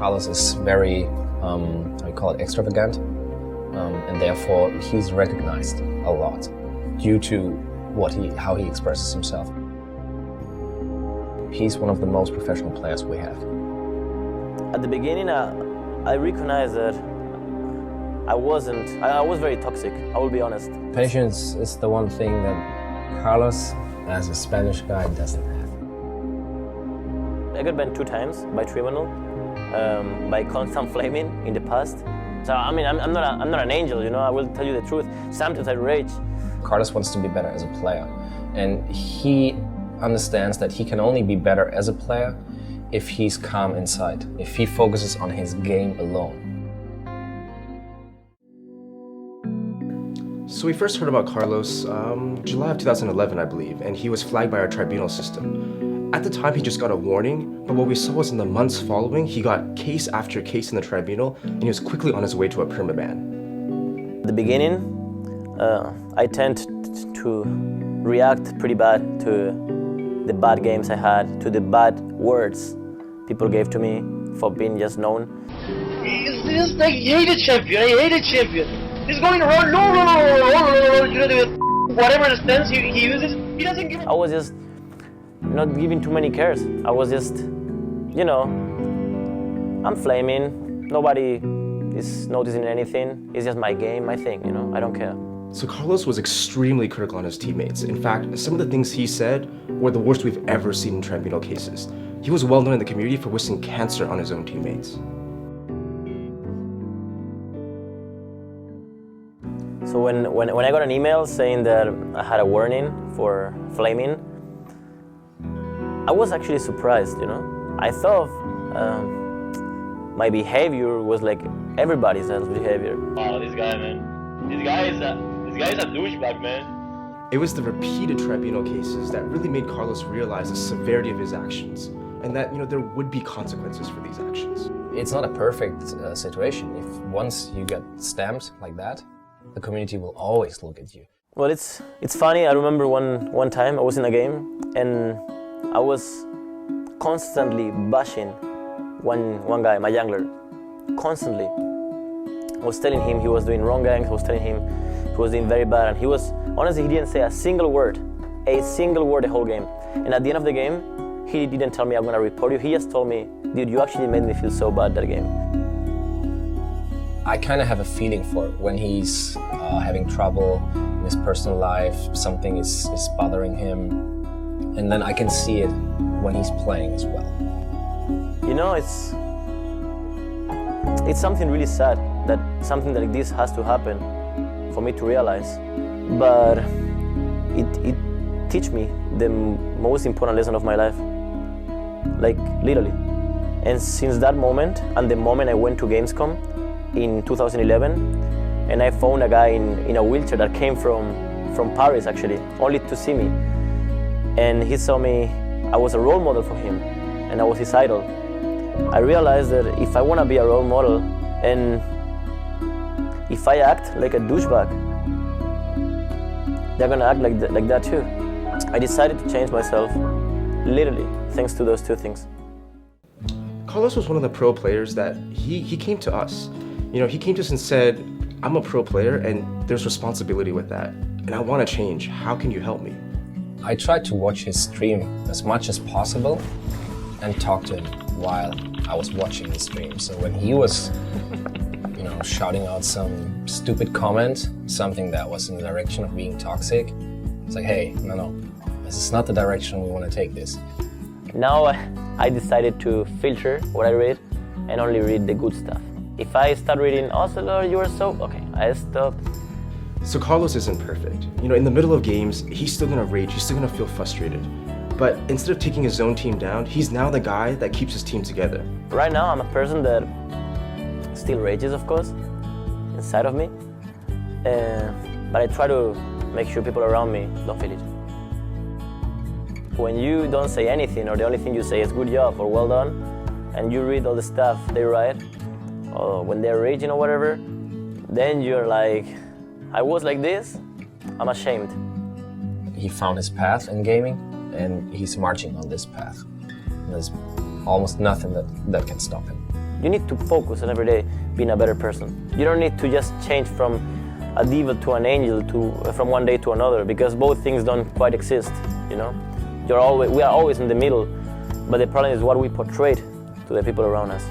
Carlos is very, I call it extravagant, and therefore he's recognized a lot due to how he expresses himself. He's one of the most professional players we have. At the beginning, I recognized that I was very toxic, I will be honest. Patience is the one thing that Carlos, as a Spanish guy, doesn't have. I got banned 2 times by tribunal, by constant flaming in the past. So I mean, I'm not an angel, you know. I will tell you the truth. Sometimes I rage. Carlos wants to be better as a player, and he understands that he can only be better as a player if he's calm inside, if he focuses on his game alone. So we first heard about Carlos July of 2011, I believe, and he was flagged by our tribunal system. At the time, he just got a warning, but what we saw was in the months following, he got case after case in the tribunal, and he was quickly on his way to a permaban. At the beginning, I tend to react pretty bad to the bad games I had, to the bad words people gave to me for being just known. He's like, I hate champion. He's going around, no, you know, whatever the stance he uses, he doesn't give. I was just not giving too many cares. I was just, you know, I'm flaming, nobody is noticing anything. It's just my game, my thing, you know, I don't care. So Carlos was extremely critical on his teammates. In fact, some of the things he said were the worst we've ever seen in tribunal cases. He was well known in the community for wishing cancer on his own teammates. So when I got an email saying that I had a warning for flaming, I was actually surprised, you know. I thought my behavior was like everybody's else behavior. Wow, this guy, man. This guy is a douchebag, man. It was the repeated tribunal cases that really made Carlos realize the severity of his actions and that, you know, there would be consequences for these actions. It's not a perfect situation. If once you get stamped like that, the community will always look at you. Well, it's funny. I remember one time I was in a game and I was constantly bashing one guy, my jungler, constantly. I was telling him he was doing wrong ganks. I was telling him he was doing very bad, and he didn't say a single word the whole game. And at the end of the game, he didn't tell me I'm gonna report you. He just told me, dude, you actually made me feel so bad that game. I kind of have a feeling for it when he's having trouble in his personal life, something is bothering him, and then I can see it when he's playing as well. You know, it's something really sad that something like this has to happen for me to realize, but it teach me the most important lesson of my life, like literally. And since that moment and the moment I went to Gamescom in 2011, and I found a guy in a wheelchair that came from Paris actually, only to see me. And he saw me, I was a role model for him, and I was his idol. I realized that if I want to be a role model, and if I act like a douchebag, they're gonna act like that too. I decided to change myself, literally, thanks to those 2 things. Carlos was one of the pro players that he came to us. You know, he came to us and said, I'm a pro player and there's responsibility with that, and I want to change. How can you help me? I tried to watch his stream as much as possible and talk to him while I was watching the stream. So when he was, you know, shouting out some stupid comment, something that was in the direction of being toxic, it's like, hey, no, this is not the direction we want to take this. Now I decided to filter what I read and only read the good stuff. If I start reading, ocelote, you are so, okay, I stop. So Carlos isn't perfect. You know, in the middle of games, he's still gonna rage, he's still gonna feel frustrated. But instead of taking his own team down, he's now the guy that keeps his team together. Right now, I'm a person that still rages, of course, inside of me. But I try to make sure people around me don't feel it. When you don't say anything, or the only thing you say is good job or well done, and you read all the stuff they write, or when they're raging or whatever, then you're like, I was like this, I'm ashamed. He found his path in gaming, and he's marching on this path. There's almost nothing that can stop him. You need to focus on every day being a better person. You don't need to just change from a devil to an angel from one day to another, because both things don't quite exist, you know? We are always in the middle, but the problem is what we portray to the people around us.